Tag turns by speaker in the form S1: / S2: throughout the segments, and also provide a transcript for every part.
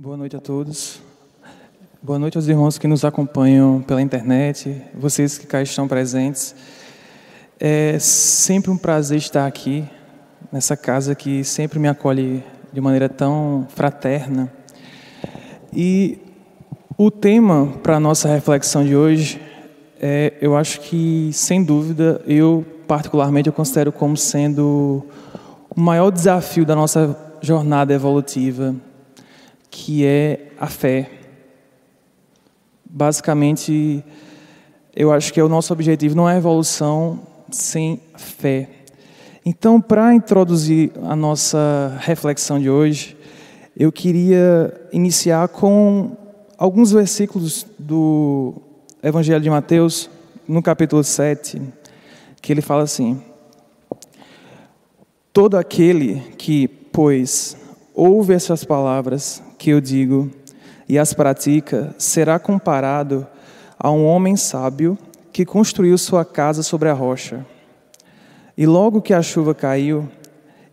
S1: Boa noite a todos. Boa noite aos irmãos que nos acompanham pela internet, vocês que cá estão presentes. É sempre um prazer estar aqui, nessa casa que sempre me acolhe de maneira tão fraterna. E o tema para a nossa reflexão de hoje, eu acho que, sem dúvida, eu particularmente eu considero como sendo o maior desafio da nossa jornada evolutiva, que é a fé. Basicamente, eu acho que o nosso objetivo não é a evolução sem fé. Então, para introduzir a nossa reflexão de hoje, eu queria iniciar com alguns versículos do Evangelho de Mateus, no capítulo 7, que ele fala assim: todo aquele que, pois, ouve essas palavras que eu digo e as pratica, será comparado a um homem sábio que construiu sua casa sobre a rocha. E logo que a chuva caiu,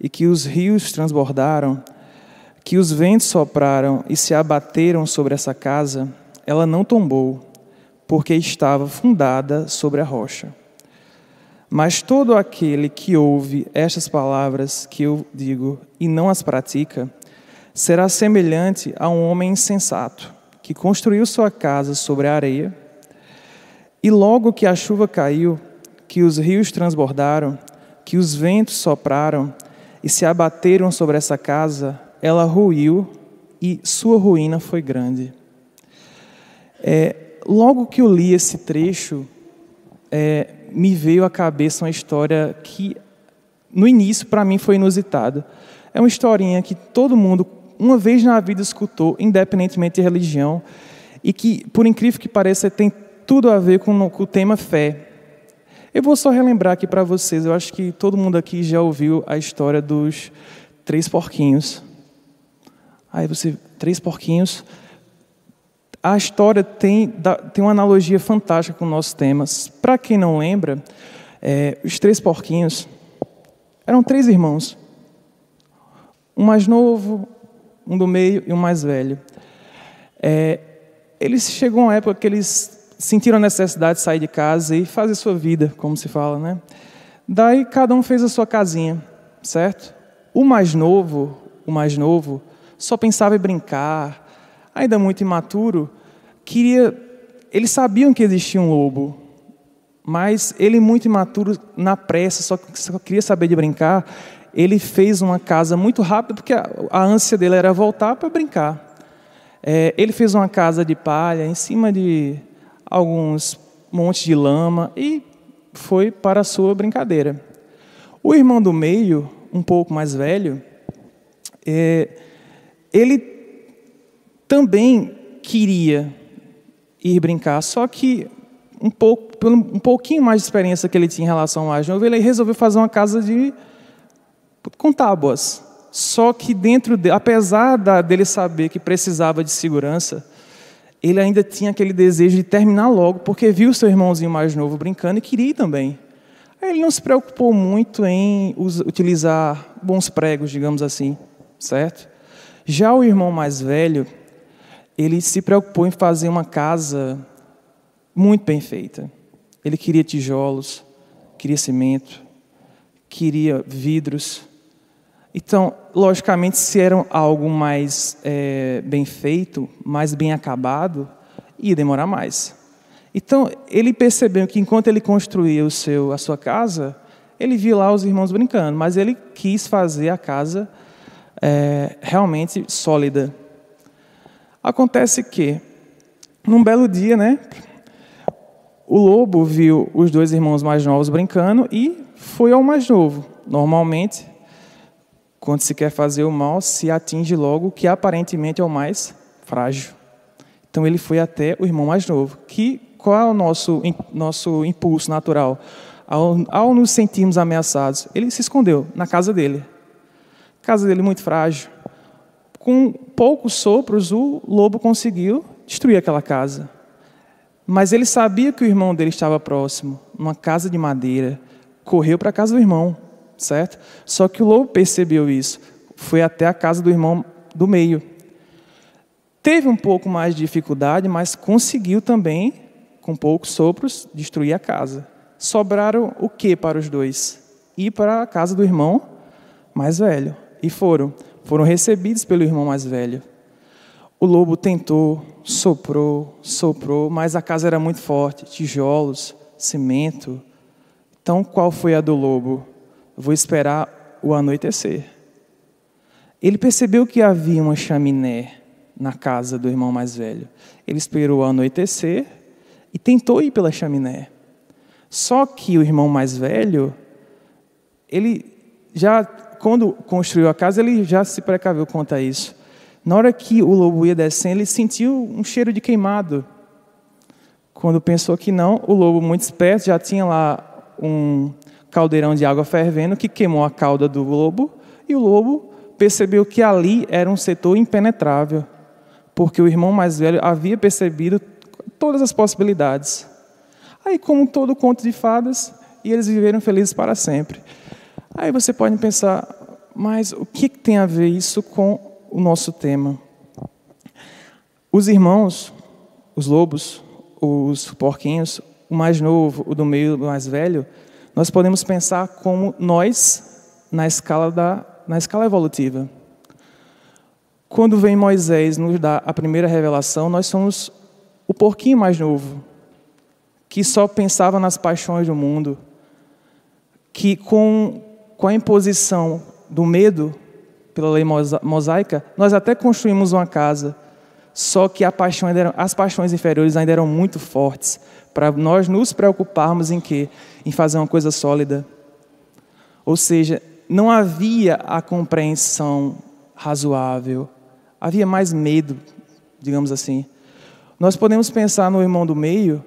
S1: e que os rios transbordaram, que os ventos sopraram e se abateram sobre essa casa, ela não tombou, porque estava fundada sobre a rocha. Mas todo aquele que ouve estas palavras que eu digo e não as pratica, será semelhante a um homem insensato, que construiu sua casa sobre a areia, e logo que a chuva caiu, que os rios transbordaram, que os ventos sopraram e se abateram sobre essa casa, ela ruiu e sua ruína foi grande. Logo que eu li esse trecho, me veio à cabeça uma história que, no início, para mim foi inusitada. É uma historinha que todo mundo, uma vez na vida, escutou, independentemente de religião, e que, por incrível que pareça, tem tudo a ver com o tema fé. Eu vou só relembrar aqui para vocês, eu acho que todo mundo aqui já ouviu a história dos 3 porquinhos. Aí você, 3 porquinhos. A história tem uma analogia fantástica com o nosso tema. Para quem não lembra, os 3 porquinhos eram 3 irmãos. Um mais novo, um do meio e um mais velho. Eles chegou uma época que eles sentiram a necessidade de sair de casa e fazer sua vida, como se fala, né? Daí cada um fez a sua casinha, certo? O mais novo, só pensava em brincar, ainda muito imaturo, eles sabiam que existia um lobo, mas ele, muito imaturo, na pressa, só queria saber de brincar, ele fez uma casa muito rápida, porque a ânsia dele era voltar para brincar. Ele fez uma casa de palha em cima de alguns montes de lama e foi para a sua brincadeira. O irmão do meio, um pouco mais velho, ele também queria ir brincar, só que um pouquinho mais de experiência que ele tinha em relação ao mais novo, ele resolveu fazer uma casa com tábuas. Só que apesar dele saber que precisava de segurança, ele ainda tinha aquele desejo de terminar logo, porque viu seu irmãozinho mais novo brincando e queria ir também. Aí ele não se preocupou muito em utilizar bons pregos, digamos assim, certo? Já o irmão mais velho, ele se preocupou em fazer uma casa muito bem feita. Ele queria tijolos, queria cimento, queria vidros. Então, logicamente, se era algo mais bem feito, mais bem acabado, ia demorar mais. Então, ele percebeu que enquanto ele construía a sua casa, ele via lá os irmãos brincando, mas ele quis fazer a casa realmente sólida. Acontece que, num belo dia, né, o lobo viu os 2 irmãos mais novos brincando e foi ao mais novo. Normalmente, quando se quer fazer o mal, se atinge logo o que aparentemente é o mais frágil. Então ele foi até o irmão mais novo. Qual é o nosso impulso natural? Ao nos sentirmos ameaçados, ele se escondeu na casa dele. A casa dele muito frágil. Com poucos sopros, o lobo conseguiu destruir aquela casa. Mas ele sabia que o irmão dele estava próximo, numa casa de madeira. Correu para a casa do irmão, certo? Só que o lobo percebeu isso. Foi até a casa do irmão do meio. Teve um pouco mais de dificuldade, mas conseguiu também, com poucos sopros, destruir a casa. Sobraram o que para os dois? Ir para a casa do irmão mais velho. E foram recebidos pelo irmão mais velho. O lobo tentou, soprou, mas a casa era muito forte, tijolos, cimento. Então, qual foi a do lobo? Vou esperar o anoitecer. Ele percebeu que havia uma chaminé na casa do irmão mais velho. Ele esperou o anoitecer e tentou ir pela chaminé. Só que o irmão mais velho, quando construiu a casa, ele já se precaveu quanto a isso. Na hora que o lobo ia descendo, ele sentiu um cheiro de queimado. Quando pensou que não, o lobo, muito esperto, já tinha lá um caldeirão de água fervendo que queimou a cauda do lobo, e o lobo percebeu que ali era um setor impenetrável, porque o irmão mais velho havia percebido todas as possibilidades. Aí, como todo conto de fadas, e eles viveram felizes para sempre. Aí você pode pensar, mas o que tem a ver isso com o nosso tema? Os irmãos, os lobos, os porquinhos, o mais novo, o do meio, o mais velho, nós podemos pensar como nós na escala evolutiva. Quando vem Moisés nos dá a primeira revelação, nós somos o porquinho mais novo, que só pensava nas paixões do mundo, que com a imposição do medo, pela lei mosaica, nós até construímos uma casa, só que as paixões inferiores ainda eram muito fortes, para nós nos preocuparmos em quê? Em fazer uma coisa sólida. Ou seja, não havia a compreensão razoável, havia mais medo, digamos assim. Nós podemos pensar no irmão do meio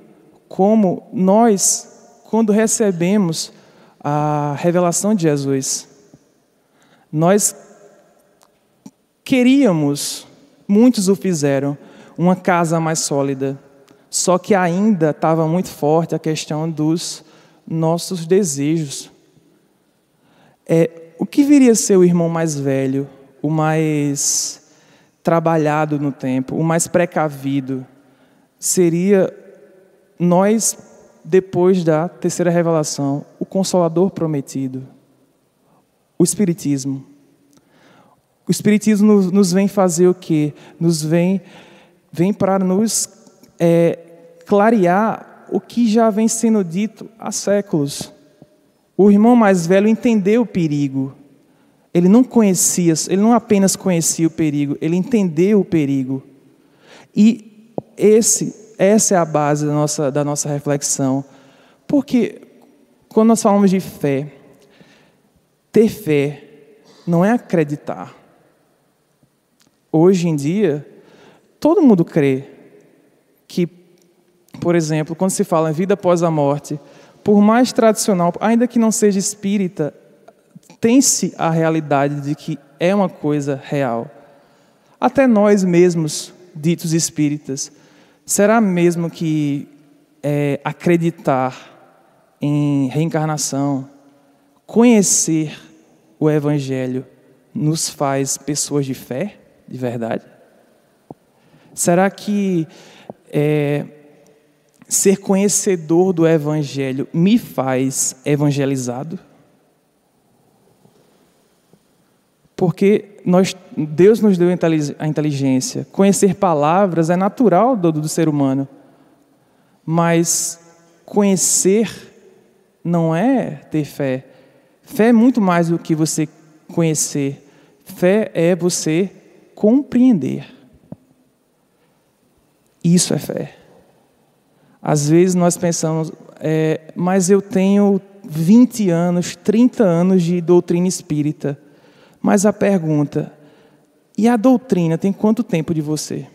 S1: como nós, quando recebemos a revelação de Jesus, nós queríamos, muitos o fizeram, uma casa mais sólida, só que ainda estava muito forte a questão dos nossos desejos. O que viria a ser o irmão mais velho, o mais trabalhado no tempo, o mais precavido, seria nós, depois da terceira revelação, o Consolador prometido, o Espiritismo. O Espiritismo nos vem fazer o quê? Vem para nos clarear o que já vem sendo dito há séculos. O irmão mais velho entendeu o perigo. Ele não apenas conhecia o perigo, ele entendeu o perigo. E essa é a base da nossa reflexão. Porque quando nós falamos de fé, ter fé não é acreditar. Hoje em dia, todo mundo crê que, por exemplo, quando se fala em vida após a morte, por mais tradicional, ainda que não seja espírita, tem-se a realidade de que é uma coisa real. Até nós mesmos, ditos espíritas, será mesmo que acreditar em reencarnação, conhecer o Evangelho, nos faz pessoas de fé, de verdade? Será que ser conhecedor do Evangelho me faz evangelizado? Porque Deus nos deu a inteligência. Conhecer palavras é natural do ser humano. Mas conhecer não é ter fé. Fé é muito mais do que você conhecer. Fé é você compreender. Isso é fé. Às vezes nós pensamos, mas eu tenho 20 anos, 30 anos de doutrina espírita. Mas a pergunta, e a doutrina tem quanto tempo de você?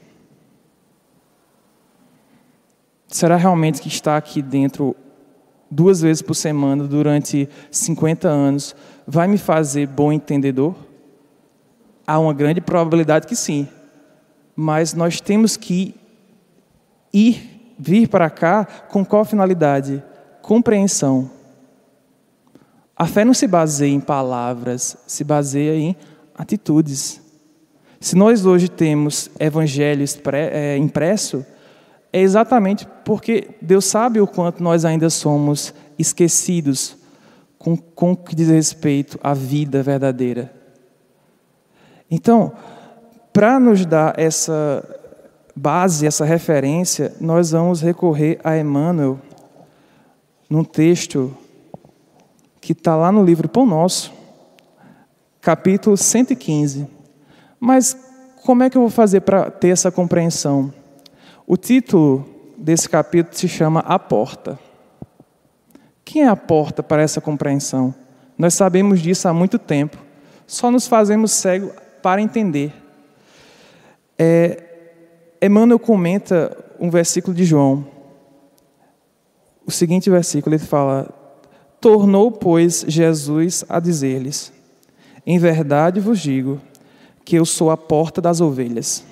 S1: Será realmente que está aqui dentro 2 vezes por semana durante 50 anos vai me fazer bom entendedor? Há uma grande probabilidade que sim. Mas nós temos que vir para cá com qual finalidade? Compreensão. A fé não se baseia em palavras, se baseia em atitudes. Se nós hoje temos evangelho impresso, é exatamente porque Deus sabe o quanto nós ainda somos esquecidos com o que diz respeito à vida verdadeira. Então, para nos dar essa base, essa referência, nós vamos recorrer a Emmanuel num texto que está lá no livro Pão Nosso, capítulo 115. Mas como é que eu vou fazer para ter essa compreensão? O título desse capítulo se chama A Porta. Quem é a porta para essa compreensão? Nós sabemos disso há muito tempo, só nos fazemos cegos para entender. Emmanuel comenta um versículo de João. O seguinte versículo, ele fala: tornou, pois, Jesus a dizer-lhes: em verdade vos digo que eu sou a porta das ovelhas.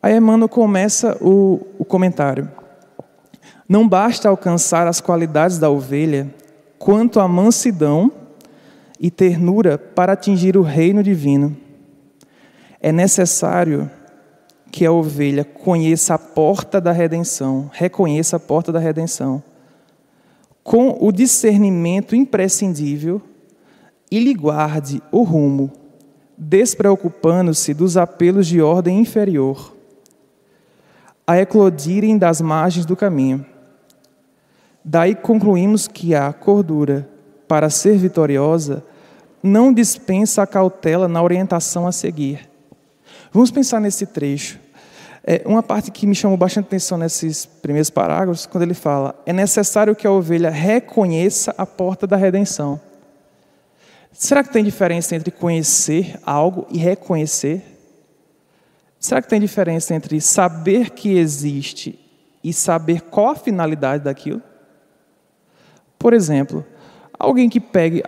S1: Aí Emmanuel começa o comentário. Não basta alcançar as qualidades da ovelha, quanto a mansidão e ternura para atingir o reino divino. É necessário que a ovelha conheça a porta da redenção, reconheça a porta da redenção, com o discernimento imprescindível, e lhe guarde o rumo, despreocupando-se dos apelos de ordem inferior, a eclodirem das margens do caminho. Daí concluímos que a cordura, para ser vitoriosa, não dispensa a cautela na orientação a seguir. Vamos pensar nesse trecho. Uma parte que me chamou bastante atenção nesses primeiros parágrafos, quando ele fala: é necessário que a ovelha reconheça a porta da redenção. Será que tem diferença entre conhecer algo e reconhecer? Será que tem diferença entre saber que existe e saber qual a finalidade daquilo? Por exemplo, alguém que pegue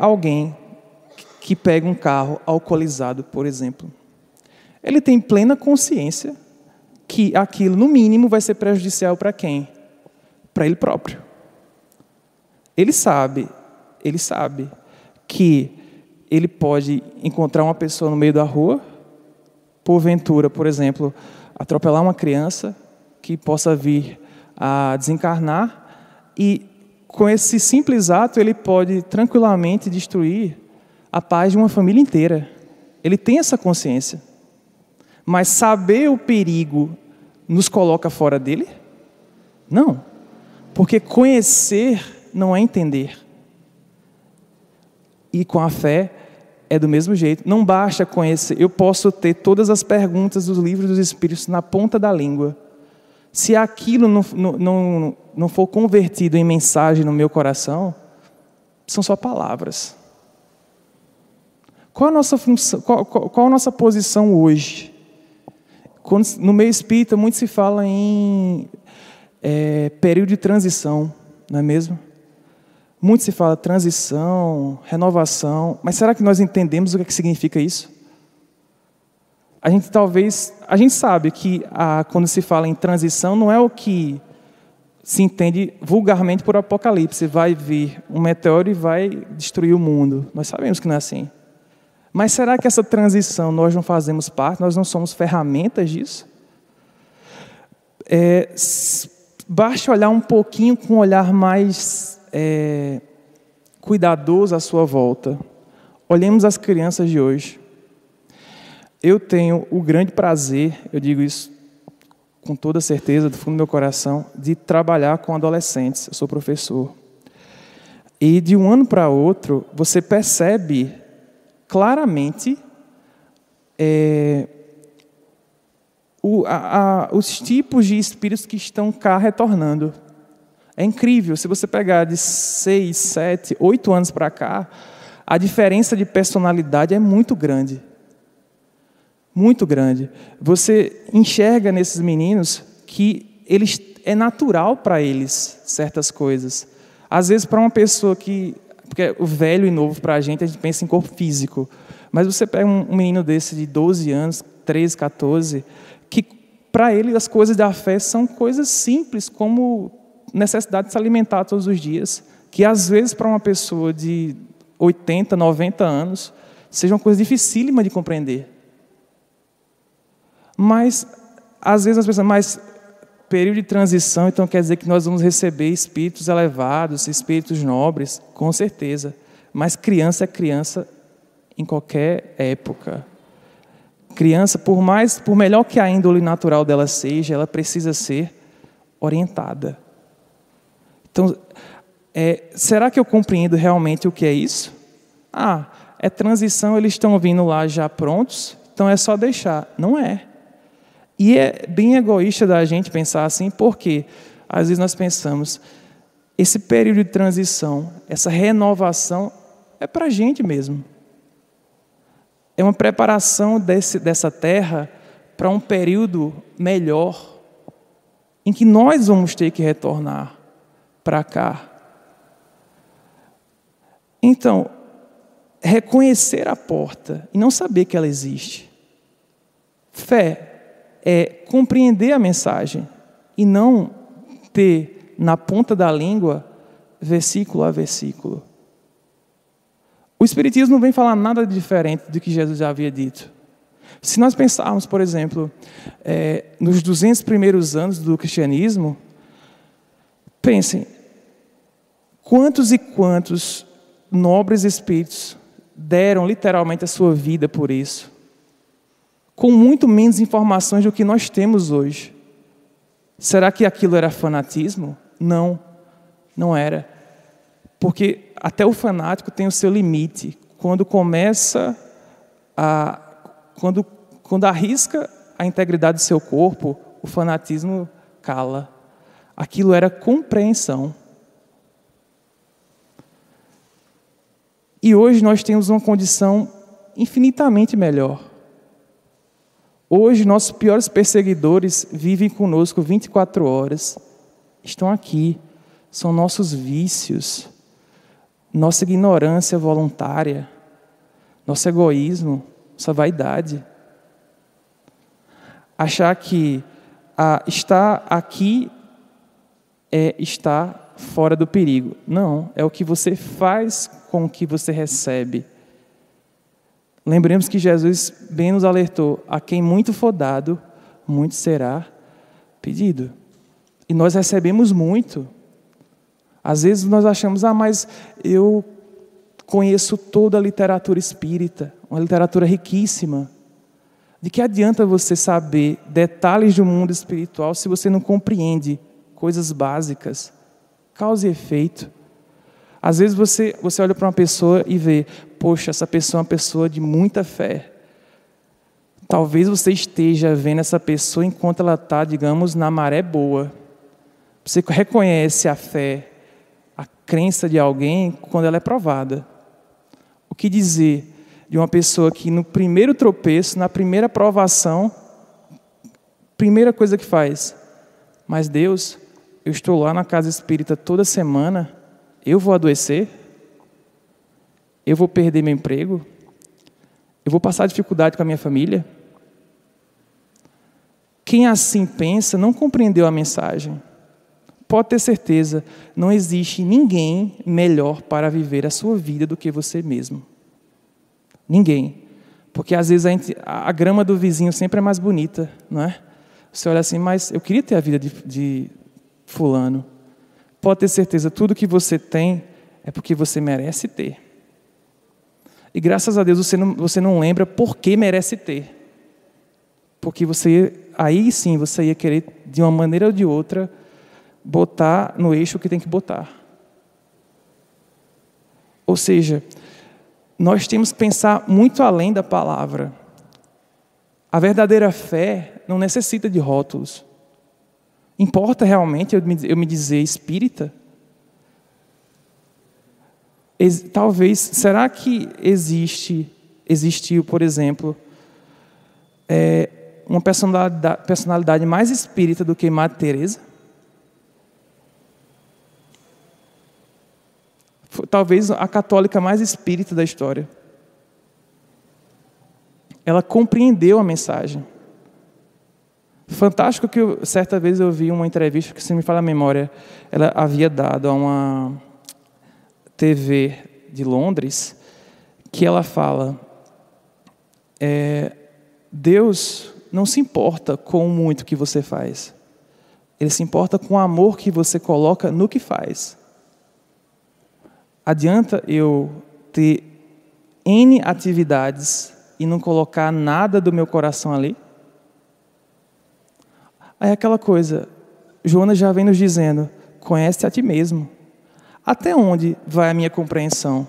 S1: um carro alcoolizado, por exemplo, ele tem plena consciência que aquilo, no mínimo, vai ser prejudicial para quem? Para ele próprio. Ele sabe que ele pode encontrar uma pessoa no meio da rua, porventura, por exemplo, atropelar uma criança que possa vir a desencarnar, e com esse simples ato ele pode tranquilamente destruir a paz de uma família inteira. Ele tem essa consciência. Mas saber o perigo nos coloca fora dele? Não. Porque conhecer não é entender. E com a fé é do mesmo jeito. Não basta conhecer. Eu posso ter todas as perguntas dos livros dos Espíritos na ponta da língua. Se aquilo não for convertido em mensagem no meu coração, são só palavras. Qual a nossa função? Qual a nossa posição hoje? No meio espírita, muito se fala em período de transição, não é mesmo? Muito se fala transição, renovação, mas será que nós entendemos o que significa isso? A gente sabe que quando se fala em transição, não é o que se entende vulgarmente por Apocalipse. Vai vir um meteoro e vai destruir o mundo. Nós sabemos que não é assim. Mas será que essa transição nós não fazemos parte? Nós não somos ferramentas disso? Basta olhar um pouquinho com um olhar mais cuidadoso à sua volta. Olhemos as crianças de hoje. Eu tenho o grande prazer, eu digo isso com toda certeza, do fundo do meu coração, de trabalhar com adolescentes. Eu sou professor. E de um ano para outro, você percebe claramente os tipos de espíritos que estão cá retornando. É incrível, se você pegar de 6, 7, 8 anos para cá, a diferença de personalidade é muito grande. Muito grande. Você enxerga nesses meninos que é natural para eles certas coisas. Às vezes para uma pessoa porque o velho e novo para a gente pensa em corpo físico. Mas você pega um menino desse de 12 anos, 13, 14, que para ele as coisas da fé são coisas simples, como necessidade de se alimentar todos os dias, que às vezes para uma pessoa de 80, 90 anos, seja uma coisa dificílima de compreender. Mas, às vezes as pessoas, mas período de transição, então quer dizer que nós vamos receber espíritos elevados, espíritos nobres, com certeza. Mas criança é criança em qualquer época. Criança, por melhor que a índole natural dela seja, ela precisa ser orientada. Então, será que eu compreendo realmente o que é isso? É transição, eles estão vindo lá já prontos, então é só deixar. Não é. E é bem egoísta da gente pensar assim, porque às vezes nós pensamos, esse período de transição, essa renovação, é para a gente mesmo. É uma preparação dessa terra para um período melhor, em que nós vamos ter que retornar para cá. Então, reconhecer a porta e não saber que ela existe. Fé é compreender a mensagem e não ter na ponta da língua versículo a versículo. O Espiritismo não vem falar nada diferente do que Jesus já havia dito. Se nós pensarmos, por exemplo, nos 200 primeiros anos do cristianismo, pensem, quantos e quantos nobres espíritos deram literalmente a sua vida por isso, com muito menos informações do que nós temos hoje. Será que aquilo era fanatismo? Não, não era. Porque até o fanático tem o seu limite. Quando quando arrisca a integridade do seu corpo, o fanatismo cala. Aquilo era compreensão. E hoje nós temos uma condição infinitamente melhor. Hoje nossos piores perseguidores vivem conosco 24 horas. Estão aqui. São nossos vícios. Nossa ignorância voluntária, nosso egoísmo, nossa vaidade. Achar que estar aqui é estar fora do perigo. Não, é o que você faz com o que você recebe. Lembremos que Jesus bem nos alertou, a quem muito for dado, muito será pedido. E nós recebemos muito. Às vezes nós achamos, mas eu conheço toda a literatura espírita, uma literatura riquíssima. De que adianta você saber detalhes do mundo espiritual se você não compreende coisas básicas, causa e efeito? Às vezes você olha para uma pessoa e vê, poxa, essa pessoa é uma pessoa de muita fé. Talvez você esteja vendo essa pessoa enquanto ela está, digamos, na maré boa. Você reconhece a fé, a crença de alguém quando ela é provada. O que dizer de uma pessoa que no primeiro tropeço, na primeira provação, primeira coisa que faz, mas Deus, eu estou lá na casa espírita toda semana, eu vou adoecer? Eu vou perder meu emprego? Eu vou passar dificuldade com a minha família? Quem assim pensa não compreendeu a mensagem. Pode ter certeza, não existe ninguém melhor para viver a sua vida do que você mesmo. Ninguém. Porque às vezes a grama do vizinho sempre é mais bonita, não é? Você olha assim, mas eu queria ter a vida de fulano. Pode ter certeza, tudo que você tem é porque você merece ter. E graças a Deus você não lembra por que merece ter. Porque aí sim você ia querer, de uma maneira ou de outra, botar no eixo o que tem que botar. Ou seja, nós temos que pensar muito além da palavra. A verdadeira fé não necessita de rótulos. Importa realmente eu me dizer espírita? Talvez, será que existiu, por exemplo, uma personalidade mais espírita do que Madre Teresa? Talvez a católica mais espírita da história. Ela compreendeu a mensagem. Fantástico que certa vez eu vi uma entrevista, que se me fala a memória, ela havia dado a uma TV de Londres, que ela fala, Deus não se importa com o muito que você faz. Ele se importa com o amor que você coloca no que faz. Adianta eu ter N atividades e não colocar nada do meu coração ali? Aí aquela coisa, Jonas já vem nos dizendo, conhece a ti mesmo. Até onde vai a minha compreensão?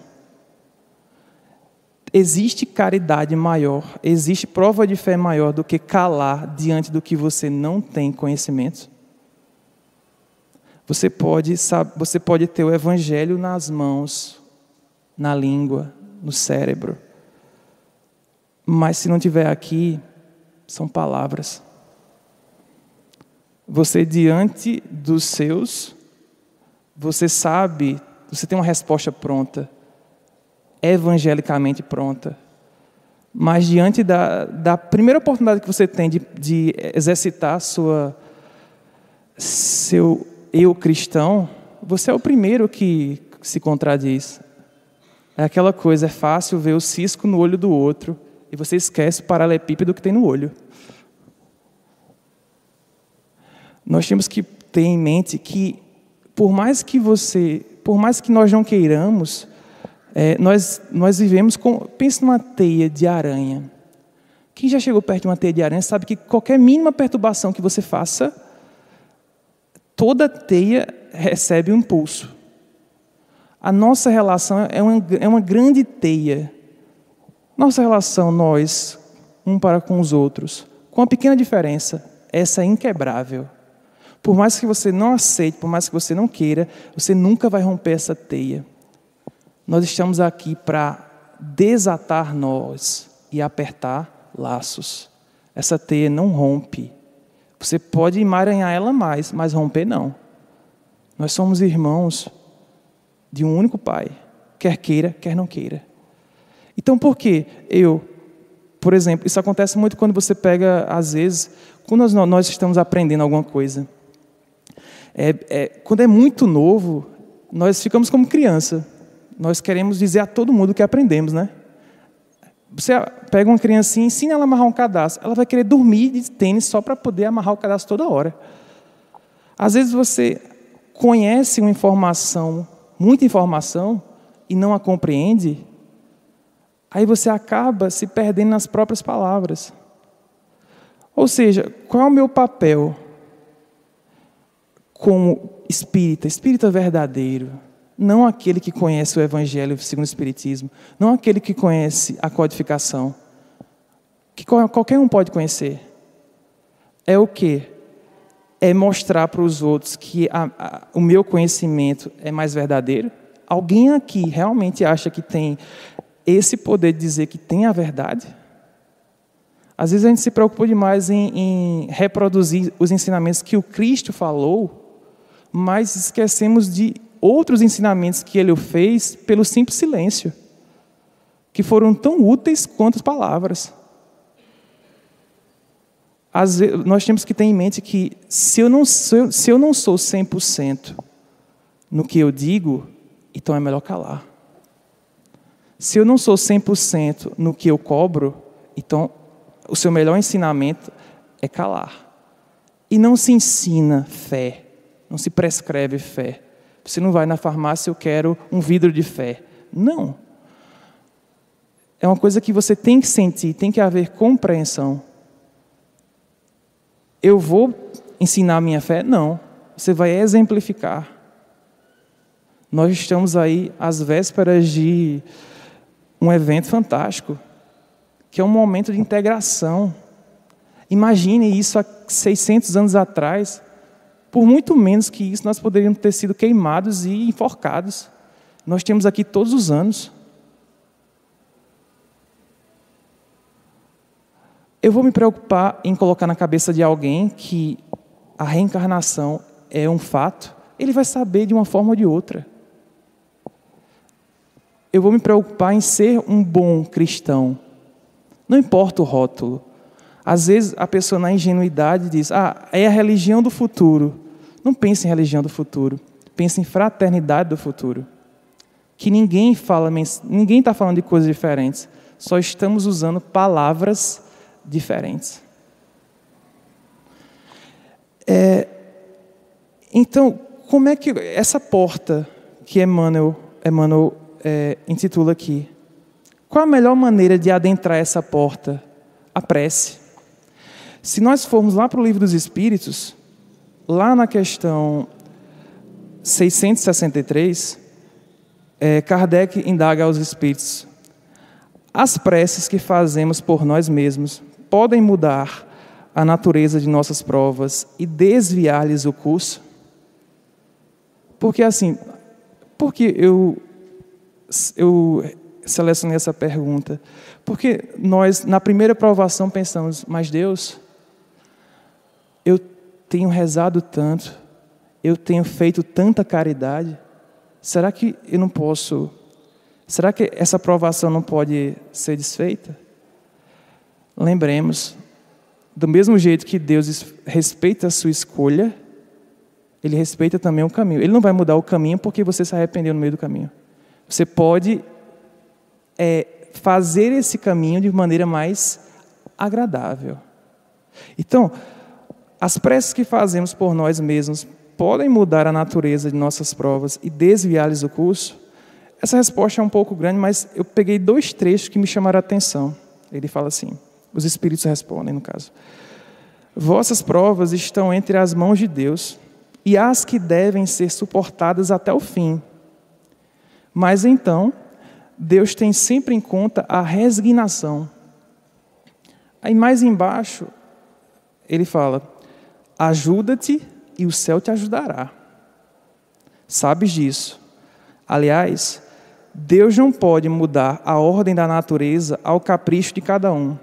S1: Existe caridade maior, existe prova de fé maior do que calar diante do que você não tem conhecimento? Você pode ter o evangelho nas mãos, na língua, no cérebro. Mas se não tiver aqui, são palavras. Você diante dos seus, você sabe, você tem uma resposta pronta, evangelicamente pronta. Mas diante da primeira oportunidade que você tem de exercitar seu eu cristão, você é o primeiro que se contradiz. É aquela coisa, é fácil ver o cisco no olho do outro e você esquece o paralelepípedo que tem no olho. Nós temos que ter em mente que, por mais que nós não queiramos, nós vivemos pense numa teia de aranha. Quem já chegou perto de uma teia de aranha sabe que qualquer mínima perturbação que você faça, toda teia recebe um impulso. A nossa relação é uma grande teia. Nossa relação, nós, um para com os outros, com uma pequena diferença, essa é inquebrável. Por mais que você não aceite, por mais que você não queira, você nunca vai romper essa teia. Nós estamos aqui para desatar nós e apertar laços. Essa teia não rompe. Você pode emaranhar ela mais, mas romper não. Nós somos irmãos de um único Pai, quer queira, quer não queira. Então por que por exemplo, isso acontece muito quando você pega, às vezes, quando nós estamos aprendendo alguma coisa. Quando é muito novo, nós ficamos como criança. Nós queremos dizer a todo mundo o que aprendemos, né? Você pega uma criancinha e ensina ela a amarrar um cadastro. Ela vai querer dormir de tênis só para poder amarrar o cadastro toda hora. Às vezes você conhece uma informação, muita informação, e não a compreende, aí você acaba se perdendo nas próprias palavras. Ou seja, qual é o meu papel como espírita verdadeiro? Não aquele que conhece o Evangelho segundo o Espiritismo, não aquele que conhece a codificação, que qualquer um pode conhecer. É o quê? É mostrar para os outros que o meu conhecimento é mais verdadeiro? Alguém aqui realmente acha que tem esse poder de dizer que tem a verdade? Às vezes a gente se preocupa demais em reproduzir os ensinamentos que o Cristo falou, mas esquecemos de outros ensinamentos que ele fez pelo simples silêncio, que foram tão úteis quanto as palavras. Às vezes, nós temos que ter em mente que se eu não sou 100% no que eu digo, então é melhor calar. Se eu não sou 100% no que eu cobro, então o seu melhor ensinamento é calar. E não se ensina fé, não se prescreve fé. Você não vai na farmácia, eu quero um vidro de fé. Não. É uma coisa que você tem que sentir, tem que haver compreensão. Eu vou ensinar a minha fé? Não. Você vai exemplificar. Nós estamos aí às vésperas de um evento fantástico, que é um momento de integração. Imagine isso há 600 anos atrás. Por muito menos que isso, nós poderíamos ter sido queimados e enforcados. Nós temos aqui todos os anos. Eu vou me preocupar em colocar na cabeça de alguém que a reencarnação é um fato. Ele vai saber de uma forma ou de outra. Eu vou me preocupar em ser um bom cristão. Não importa o rótulo. Às vezes a pessoa na ingenuidade diz, é a religião do futuro. Não pense em religião do futuro. Pense em fraternidade do futuro. Que ninguém está falando de coisas diferentes. Só estamos usando palavras diferentes. Então, como é que essa porta que Emmanuel intitula aqui, qual a melhor maneira de adentrar essa porta? A prece. Se nós formos lá para o Livro dos Espíritos, lá na questão 663, Kardec indaga aos Espíritos: as preces que fazemos por nós mesmos podem mudar a natureza de nossas provas e desviar-lhes o curso? Porque assim, porque eu selecionei essa pergunta? Porque nós, na primeira provação, pensamos: mas Deus, eu tenho rezado tanto, eu tenho feito tanta caridade, será que eu não posso... Será que essa provação não pode ser desfeita? Lembremos, do mesmo jeito que Deus respeita a sua escolha, Ele respeita também o caminho. Ele não vai mudar o caminho porque você se arrependeu no meio do caminho. Você pode fazer esse caminho de maneira mais agradável. Então, as preces que fazemos por nós mesmos podem mudar a natureza de nossas provas e desviar-lhes o curso? Essa resposta é um pouco grande, mas eu peguei 2 trechos que me chamaram a atenção. Ele fala assim, os Espíritos respondem, no caso: vossas provas estão entre as mãos de Deus, e as que devem ser suportadas até o fim. Mas então, Deus tem sempre em conta a resignação. Aí mais embaixo, ele fala: ajuda-te e o céu te ajudará. Sabes disso. Aliás, Deus não pode mudar a ordem da natureza ao capricho de cada um,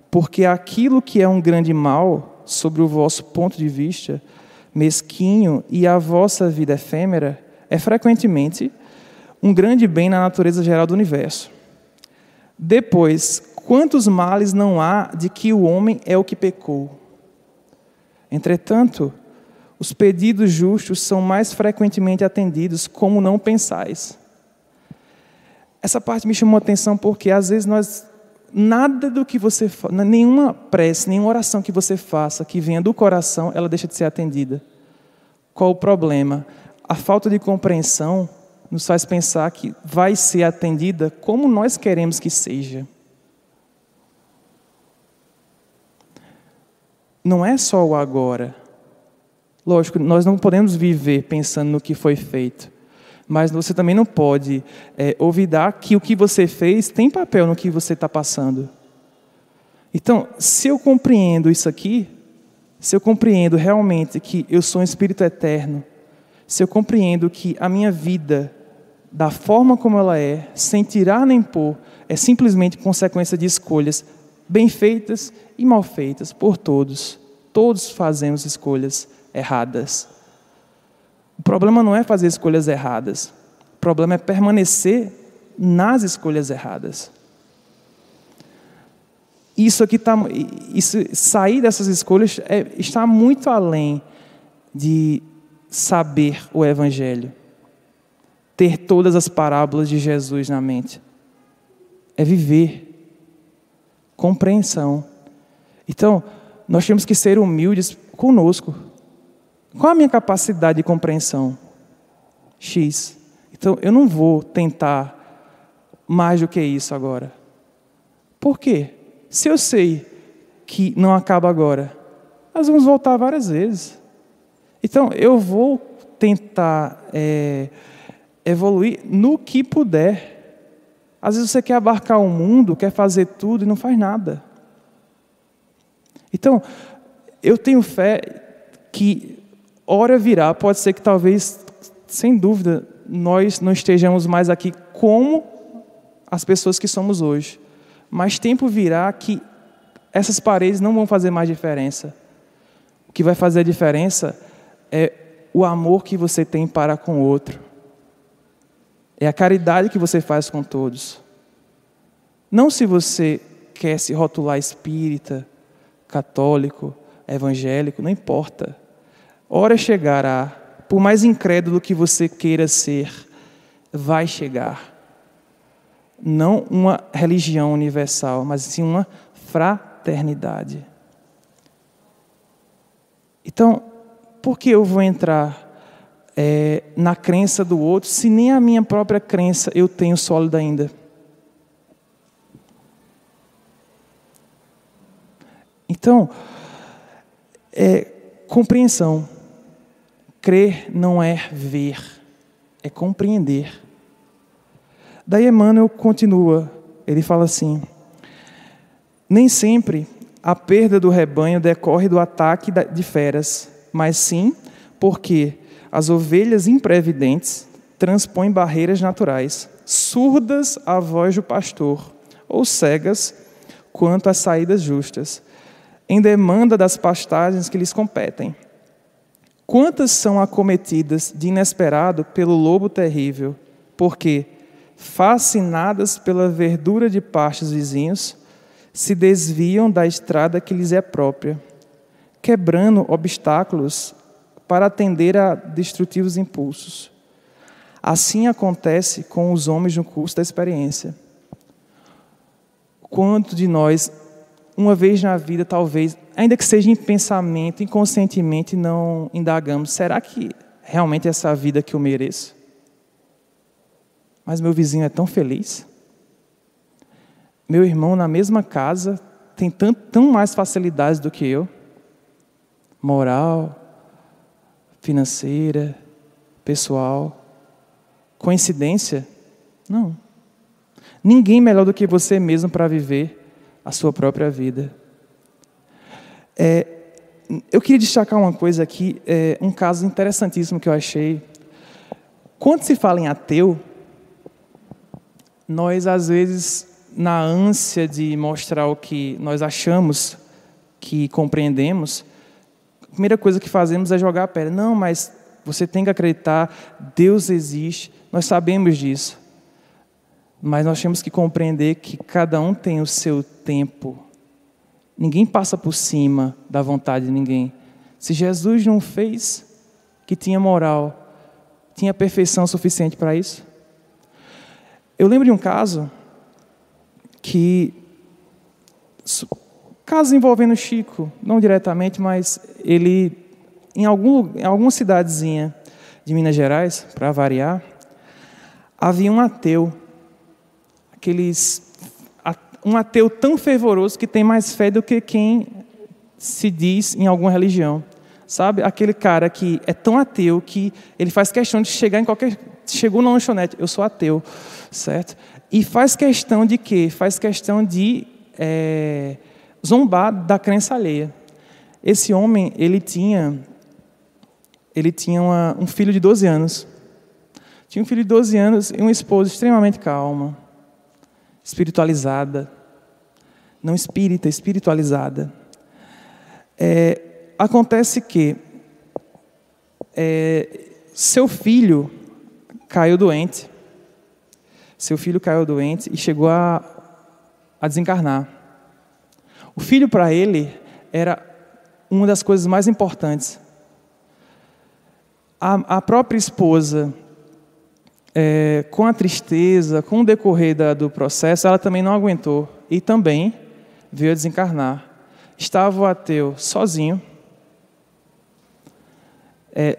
S1: porque aquilo que é um grande mal, sobre o vosso ponto de vista mesquinho e a vossa vida efêmera, é frequentemente um grande bem na natureza geral do universo. Depois, quantos males não há de que o homem é o que pecou? Entretanto, os pedidos justos são mais frequentemente atendidos, como não pensais. Essa parte me chamou a atenção porque às vezes nada do que você faz, nenhuma prece, nenhuma oração que você faça, que venha do coração, ela deixa de ser atendida. Qual o problema? A falta de compreensão nos faz pensar que vai ser atendida como nós queremos que seja. Não é só o agora. Lógico, nós não podemos viver pensando no que foi feito, mas você também não pode olvidar que o que você fez tem papel no que você está passando. Então, se eu compreendo isso aqui, se eu compreendo realmente que eu sou um espírito eterno, se eu compreendo que a minha vida, da forma como ela é, sem tirar nem pôr, é simplesmente consequência de escolhas bem feitas e mal feitas por todos. Todos fazemos escolhas erradas. O problema não é fazer escolhas erradas. O problema é permanecer nas escolhas erradas. Sair dessas escolhas está muito além de saber o Evangelho, ter todas as parábolas de Jesus na mente. É viver, compreensão. Então, nós temos que ser humildes conosco. Qual a minha capacidade de compreensão? X. Então, eu não vou tentar mais do que isso agora. Por quê? Se eu sei que não acaba agora, nós vamos voltar várias vezes. Então, eu vou tentar evoluir no que puder. Às vezes você quer abarcar o mundo, quer fazer tudo e não faz nada. Então, eu tenho fé que hora virá, pode ser que talvez, sem dúvida, nós não estejamos mais aqui como as pessoas que somos hoje. Mas tempo virá que essas paredes não vão fazer mais diferença. O que vai fazer a diferença é o amor que você tem para com o outro. É a caridade que você faz com todos. Não se você quer se rotular espírita, católico, evangélico, não importa. Hora chegará, por mais incrédulo que você queira ser, vai chegar. Não uma religião universal, mas sim uma fraternidade. Então, por que eu vou entrar na crença do outro, se nem a minha própria crença eu tenho sólida ainda? Então, compreensão. Crer não é ver, é compreender. Daí Emmanuel continua, ele fala assim: nem sempre a perda do rebanho decorre do ataque de feras, mas sim porque as ovelhas imprevidentes transpõem barreiras naturais, surdas à voz do pastor, ou cegas quanto às saídas justas, em demanda das pastagens que lhes competem. Quantas são acometidas de inesperado pelo lobo terrível, porque, fascinadas pela verdura de pastos vizinhos, se desviam da estrada que lhes é própria, quebrando obstáculos para atender a destrutivos impulsos. Assim acontece com os homens no curso da experiência. Quanto de nós, uma vez na vida, talvez, ainda que seja em pensamento, inconscientemente, não indagamos: será que realmente é essa vida que eu mereço? Mas meu vizinho é tão feliz. Meu irmão, na mesma casa, tem tão mais facilidades do que eu. Moral, financeira, pessoal. Coincidência? Não. Ninguém melhor do que você mesmo para viver a sua própria vida. Eu queria destacar uma coisa aqui, um caso interessantíssimo que eu achei. Quando se fala em ateu, nós às vezes, na ânsia de mostrar o que nós achamos que compreendemos, a primeira coisa que fazemos é jogar a pedra. Não, mas você tem que acreditar, Deus existe, nós sabemos disso. Mas nós temos que compreender que cada um tem o seu tempo. Ninguém passa por cima da vontade de ninguém. Se Jesus não fez, que tinha moral, tinha perfeição suficiente para isso? Eu lembro de um caso caso envolvendo Chico, não diretamente, mas ele, em alguma cidadezinha de Minas Gerais, para variar, havia um ateu, um ateu tão fervoroso que tem mais fé do que quem se diz em alguma religião. Sabe? Aquele cara que é tão ateu que ele faz questão de chegar em qualquer... Chegou na lanchonete, eu sou ateu, certo? E faz questão de quê? Faz questão de zombar da crença alheia. Esse homem, ele tinha um filho de 12 anos. Tinha um filho de 12 anos e uma esposa extremamente calma, espiritualizada. Não espírita, espiritualizada. Acontece que seu filho caiu doente. Seu filho caiu doente e chegou a desencarnar. O filho, para ele, era uma das coisas mais importantes. A própria esposa, com a tristeza, com o decorrer do processo, ela também não aguentou e também veio a desencarnar. Estava o ateu sozinho,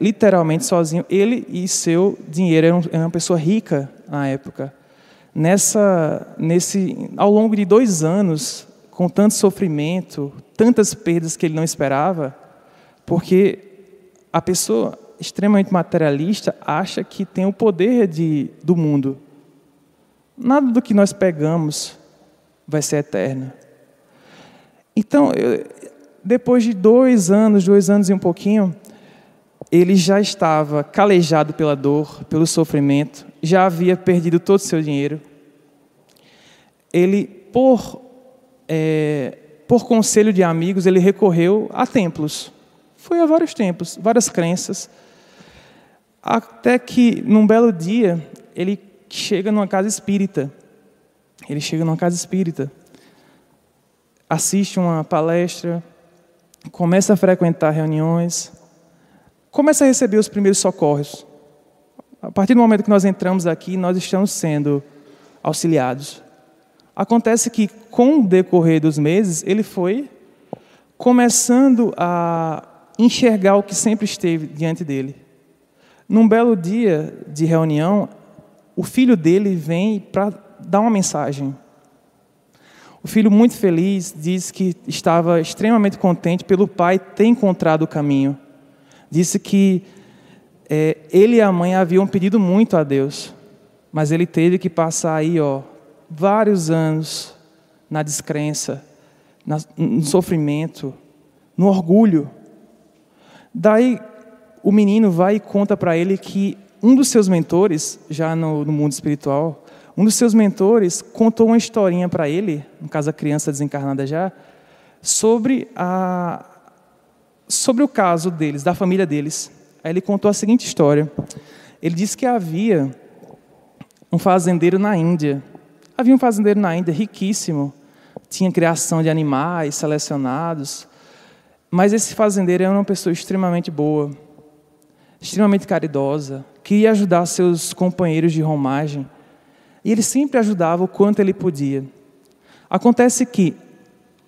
S1: literalmente sozinho. Ele e seu dinheiro, era uma pessoa rica na época. Ao longo de 2 anos, com tanto sofrimento, tantas perdas que ele não esperava, porque a pessoa extremamente materialista acha que tem o poder do mundo. Nada do que nós pegamos vai ser eterno. Então, depois de 2 anos e um pouquinho, ele já estava calejado pela dor, pelo sofrimento, já havia perdido todo o seu dinheiro. Ele, por conselho de amigos, ele recorreu a templos. Foi a vários templos, várias crenças, até que, num belo dia, ele chega numa casa espírita. Assiste uma palestra, começa a frequentar reuniões, começa a receber os primeiros socorros. A partir do momento que nós entramos aqui, nós estamos sendo auxiliados. Acontece que, com o decorrer dos meses, ele foi começando a enxergar o que sempre esteve diante dele. Num belo dia de reunião, o filho dele vem para dar uma mensagem. O filho, muito feliz, diz que estava extremamente contente pelo pai ter encontrado o caminho. Disse que ele e a mãe haviam pedido muito a Deus, mas ele teve que passar aí, vários anos na descrença, no sofrimento, no orgulho. Daí o menino vai e conta para ele que um dos seus mentores, já no mundo espiritual, um dos seus mentores contou uma historinha para ele, no caso a criança desencarnada já, sobre o caso deles, da família deles. Aí ele contou a seguinte história. Ele disse que havia um fazendeiro na Índia. Havia um fazendeiro na Índia riquíssimo, tinha criação de animais selecionados, mas esse fazendeiro era uma pessoa extremamente boa, extremamente caridosa, queria ajudar seus companheiros de romagem, e ele sempre ajudava o quanto ele podia. Acontece que,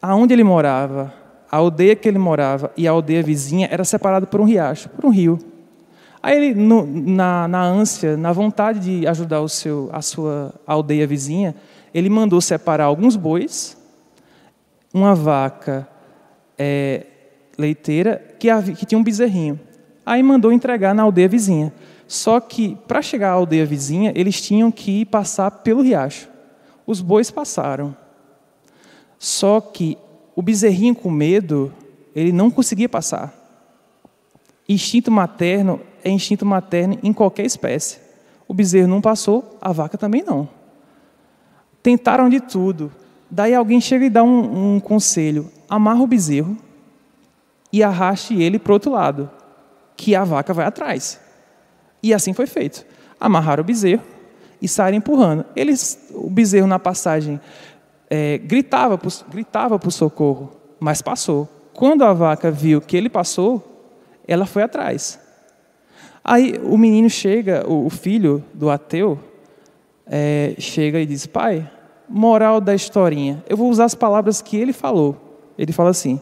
S1: aonde ele morava, a aldeia que ele morava e a aldeia vizinha era separada por um riacho, por um rio. Aí ele, na ânsia, na vontade de ajudar a sua aldeia vizinha, ele mandou separar alguns bois, uma vaca leiteira que tinha um bezerrinho. Aí mandou entregar na aldeia vizinha. Só que, para chegar à aldeia vizinha, eles tinham que passar pelo riacho. Os bois passaram. Só que o bezerrinho, com medo, ele não conseguia passar. Instinto materno é instinto materno em qualquer espécie. O bezerro não passou, a vaca também não. Tentaram de tudo. Daí alguém chega e dá um conselho. Amarra o bezerro e arraste ele para o outro lado, que a vaca vai atrás. E assim foi feito. Amarraram o bezerro e saíram empurrando. O bezerro na passagem gritava por socorro, mas passou. Quando a vaca viu que ele passou, ela foi atrás. Aí o menino chega, o filho do ateu, chega e diz: pai, moral da historinha. Eu vou usar as palavras que ele falou. Ele fala assim: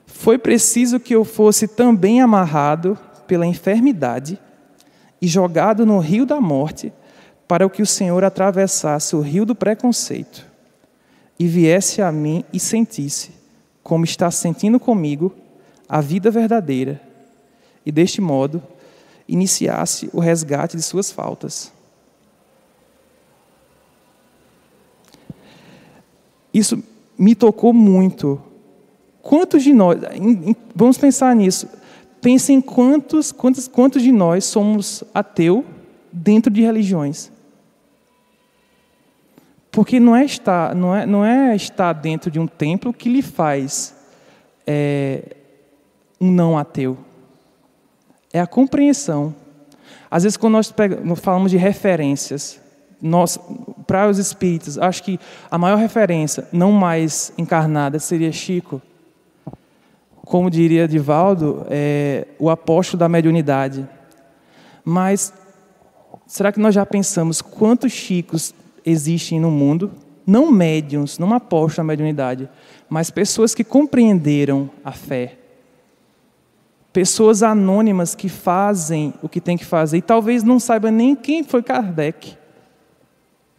S1: foi preciso que eu fosse também amarrado pela enfermidade e jogado no rio da morte, para que o Senhor atravessasse o rio do preconceito e viesse a mim e sentisse, como está sentindo comigo, a vida verdadeira, e deste modo iniciasse o resgate de suas faltas. Isso me tocou muito. Quantos de nós, vamos pensar nisso, pensem quantos de nós somos ateus dentro de religiões. Porque não é estar dentro de um templo que lhe faz um não ateu. É a compreensão. Às vezes, quando nós falamos de referências, para os espíritos, acho que a maior referência, não mais encarnada, seria Chico. Como diria Divaldo, o apóstolo da mediunidade. Mas será que nós já pensamos quantos Chicos existem no mundo? Não médiuns, não apóstolos da mediunidade, mas pessoas que compreenderam a fé. Pessoas anônimas que fazem o que tem que fazer e talvez não saiba nem quem foi Kardec.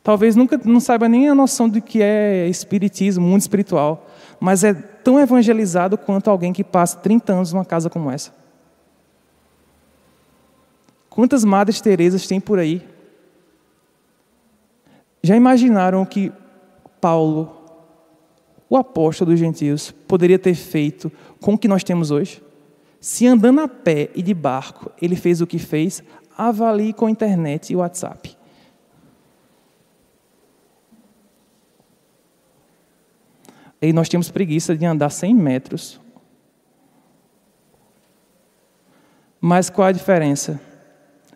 S1: Talvez não saiba nem a noção do que é espiritismo, mundo espiritual, mas é tão evangelizado quanto alguém que passa 30 anos numa casa como essa. Quantas Madres Teresas tem por aí? Já imaginaram que Paulo, o apóstolo dos gentios, poderia ter feito com o que nós temos hoje? Se andando a pé e de barco, ele fez o que fez, avalie com a internet e o WhatsApp. E nós temos preguiça de andar 100 metros. Mas qual a diferença?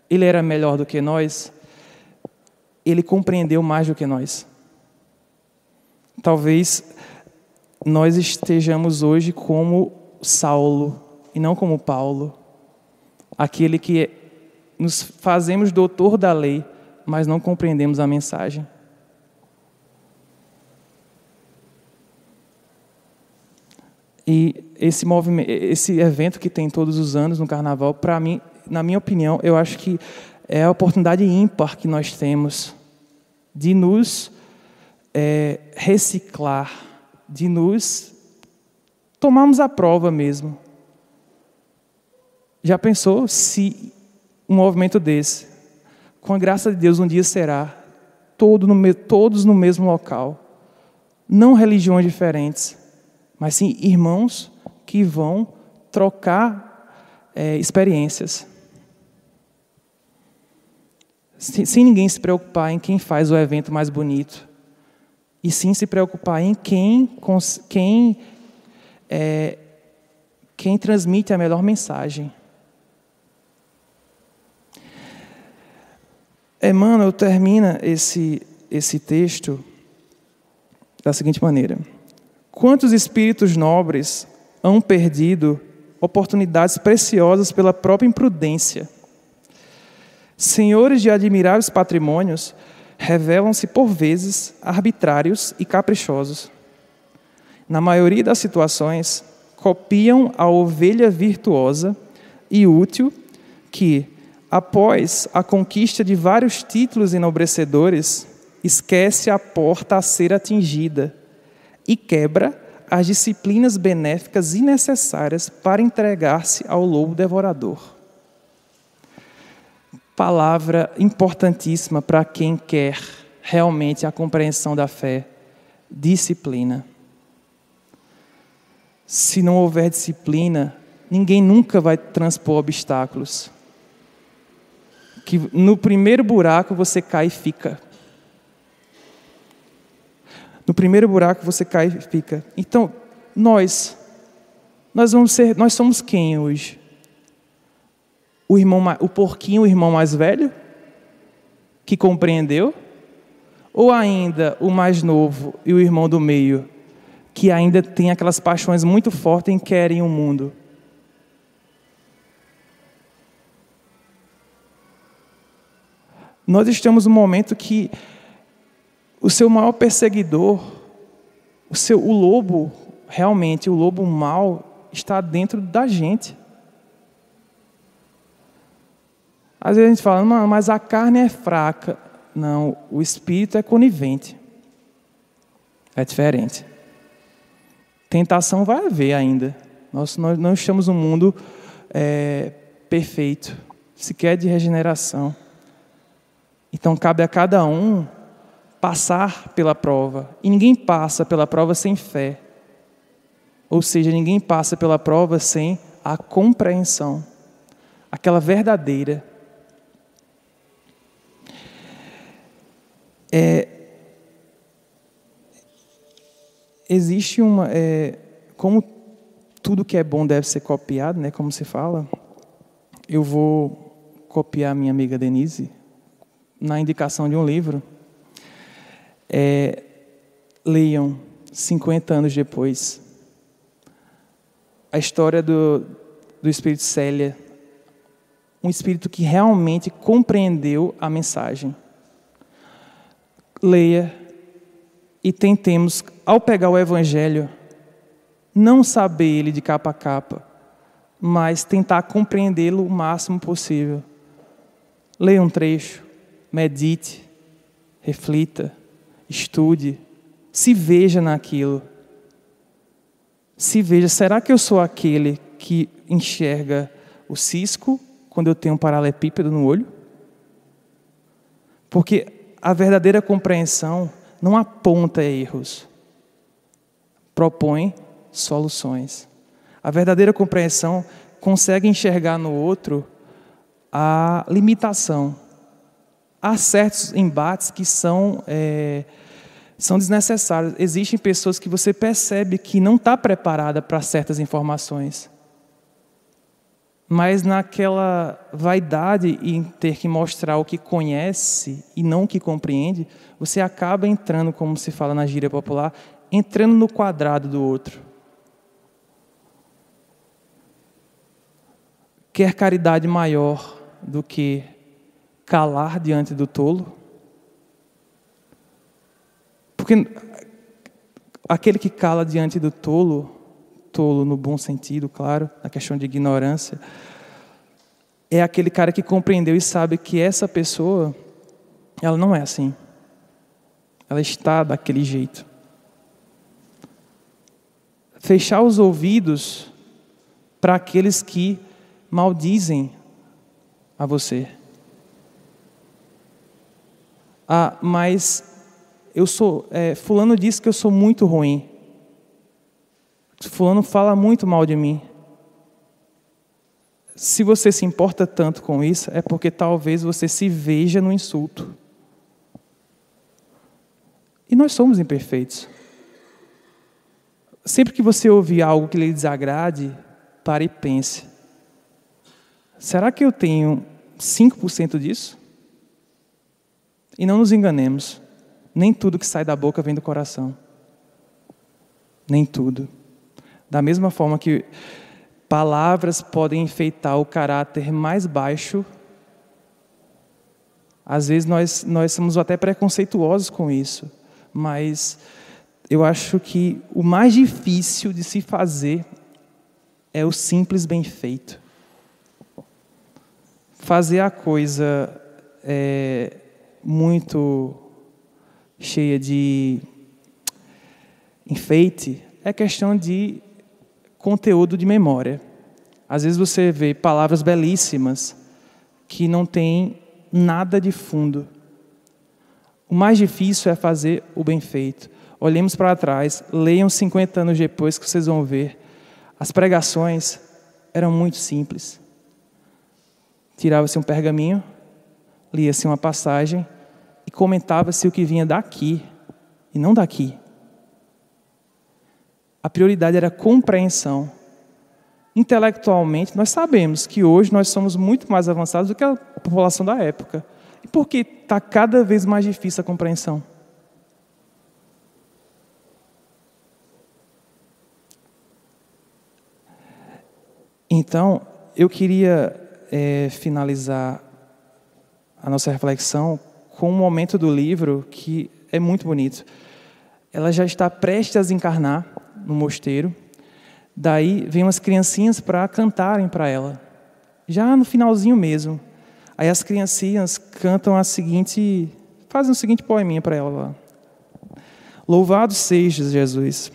S1: Ele era melhor do que nós? Ele compreendeu mais do que nós. Talvez nós estejamos hoje como Saulo e não como Paulo. Aquele que nos fazemos doutor da lei, mas não compreendemos a mensagem. E esse evento que tem todos os anos no Carnaval, para mim, na minha opinião, eu acho que é a oportunidade ímpar que nós temos de nos reciclar, de nos tomarmos a prova mesmo. Já pensou se um movimento desse, com a graça de Deus, um dia será todos no mesmo local, não religiões diferentes, mas sim irmãos que vão trocar experiências, sem ninguém se preocupar em quem faz o evento mais bonito, e sim se preocupar em quem transmite a melhor mensagem. Emmanuel termina esse texto da seguinte maneira: quantos espíritos nobres hão perdido oportunidades preciosas pela própria imprudência? Senhores de admiráveis patrimônios revelam-se por vezes arbitrários e caprichosos. Na maioria das situações, copiam a ovelha virtuosa e útil que, após a conquista de vários títulos enobrecedores, esquece a porta a ser atingida e quebra as disciplinas benéficas e necessárias para entregar-se ao lobo devorador. Palavra importantíssima para quem quer realmente a compreensão da fé: disciplina. Se não houver disciplina, ninguém nunca vai transpor obstáculos. Que no primeiro buraco você cai e fica. No primeiro buraco você cai e fica. Então, nós somos quem hoje? O porquinho, o irmão mais velho, que compreendeu? Ou ainda o mais novo e o irmão do meio, que ainda tem aquelas paixões muito fortes em querem o mundo? Nós estamos num momento que o seu maior perseguidor, o lobo, realmente, o lobo mau, está dentro da gente. Às vezes a gente fala, mas a carne é fraca. Não, o espírito é conivente. É diferente. Tentação vai haver ainda. Nós não estamos num mundo perfeito, sequer de regeneração. Então cabe a cada um passar pela prova. E ninguém passa pela prova sem fé. Ou seja, ninguém passa pela prova sem a compreensão. Aquela verdadeira. Existe uma... como tudo que é bom deve ser copiado, né, como se fala, eu vou copiar minha amiga Denise na indicação de um livro. Leiam 50 anos depois a história do espírito Célia, um espírito que realmente compreendeu a mensagem. Leia e tentemos, ao pegar o Evangelho, não saber ele de capa a capa, mas tentar compreendê-lo o máximo possível. Leia um trecho, medite, reflita, estude, se veja naquilo. Se veja, será que eu sou aquele que enxerga o cisco quando eu tenho um paralelepípedo no olho? Porque a verdadeira compreensão não aponta erros, propõe soluções. A verdadeira compreensão consegue enxergar no outro a limitação. Há certos embates que são desnecessários. Existem pessoas que você percebe que não está preparada para certas informações. Mas naquela vaidade em ter que mostrar o que conhece e não o que compreende, você acaba entrando, como se fala na gíria popular, entrando no quadrado do outro. Quer caridade maior do que calar diante do tolo? Porque aquele que cala diante do tolo tolo no bom sentido, claro, na questão de ignorância, é aquele cara que compreendeu e sabe que essa pessoa, ela não é assim. Ela está daquele jeito. Fechar os ouvidos para aqueles que maldizem a você. Ah, mas fulano disse que eu sou muito ruim. Fulano fala muito mal de mim. Se você se importa tanto com isso, é porque talvez você se veja no insulto. E nós somos imperfeitos. Sempre que você ouvir algo que lhe desagrade, pare e pense. Será que eu tenho 5% disso? E não nos enganemos. Nem tudo que sai da boca vem do coração. Nem tudo. Da mesma forma que palavras podem enfeitar o caráter mais baixo, às vezes nós somos até preconceituosos com isso, mas eu acho que o mais difícil de se fazer é o simples bem feito. Fazer a coisa muito cheia de enfeite é questão de conteúdo de memória. Às vezes você vê palavras belíssimas que não têm nada de fundo. O mais difícil é fazer o bem feito. Olhemos para trás, leiam 50 anos depois que vocês vão ver. As pregações eram muito simples. Tirava-se um pergaminho, lia-se uma passagem e comentava-se o que vinha daqui e não daqui. A prioridade era a compreensão. Intelectualmente, nós sabemos que hoje nós somos muito mais avançados do que a população da época. E por que está cada vez mais difícil a compreensão? Então, eu queria finalizar a nossa reflexão com um momento do livro que é muito bonito. Ela já está prestes a desencarnar no mosteiro. Daí vem umas criancinhas para cantarem para ela, já no finalzinho mesmo. Aí as criancinhas cantam fazem o seguinte poeminha para ela lá. Louvado sejas, Jesus,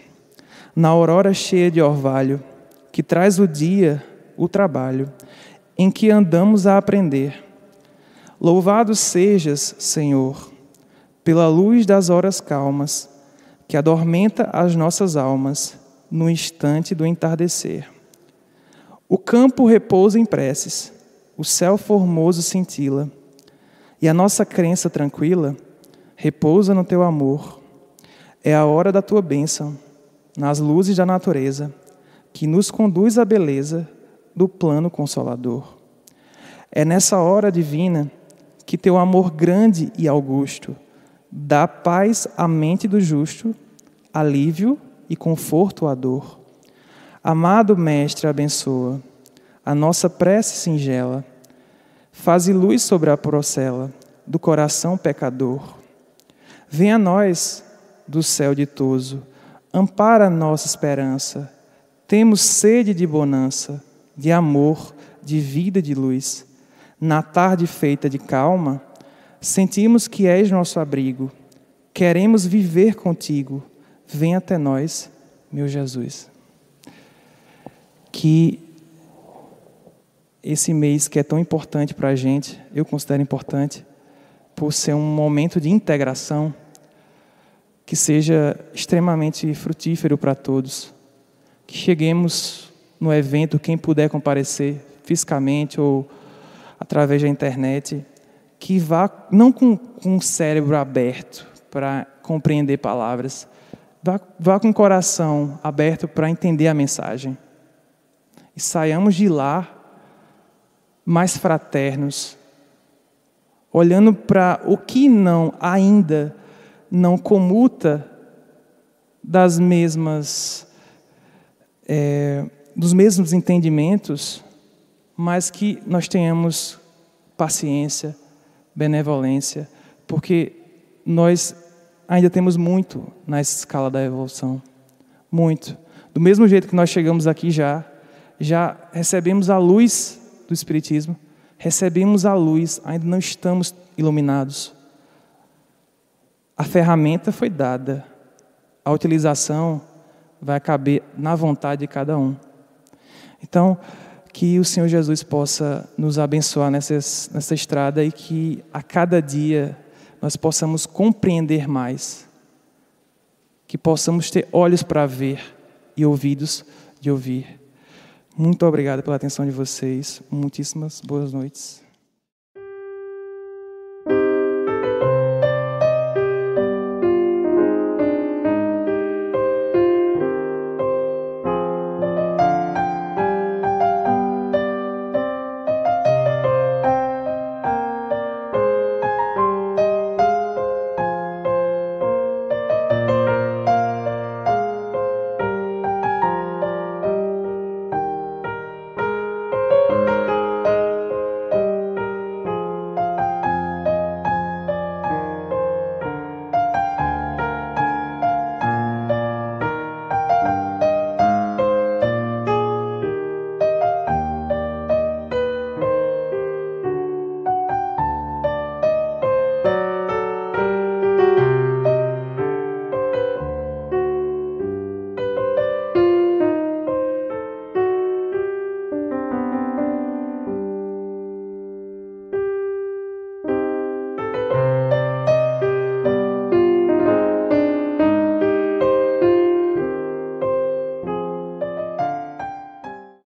S1: na aurora cheia de orvalho, que traz o dia, o trabalho, em que andamos a aprender. Louvado sejas, Senhor, pela luz das horas calmas, que adormenta as nossas almas no instante do entardecer. O campo repousa em preces, o céu formoso cintila, e a nossa crença tranquila repousa no teu amor. É a hora da tua bênção, nas luzes da natureza, que nos conduz à beleza do plano consolador. É nessa hora divina que teu amor grande e augusto dá paz à mente do justo, alívio e conforto à dor. Amado Mestre, abençoa a nossa prece singela, faze luz sobre a procela do coração pecador. Vem a nós do céu ditoso, ampara a nossa esperança. Temos sede de bonança, de amor, de vida, de luz. Na tarde feita de calma, sentimos que és nosso abrigo. Queremos viver contigo. Vem até nós, meu Jesus. Que esse mês que é tão importante para a gente, eu considero importante, por ser um momento de integração, que seja extremamente frutífero para todos. Que cheguemos no evento, quem puder comparecer fisicamente ou através da internet, que vá não com o cérebro aberto para compreender palavras, vá com o coração aberto para entender a mensagem. E saiamos de lá mais fraternos, olhando para o que ainda não comuta dos mesmos entendimentos, mas que nós tenhamos paciência, benevolência, porque nós ainda temos muito na escala da evolução. Muito. Do mesmo jeito que nós chegamos aqui já recebemos a luz do Espiritismo, recebemos a luz, ainda não estamos iluminados. A ferramenta foi dada, a utilização vai caber na vontade de cada um. Então, que o Senhor Jesus possa nos abençoar nessa estrada e que a cada dia nós possamos compreender mais, que possamos ter olhos para ver e ouvidos de ouvir. Muito obrigado pela atenção de vocês. Muitíssimas boas noites.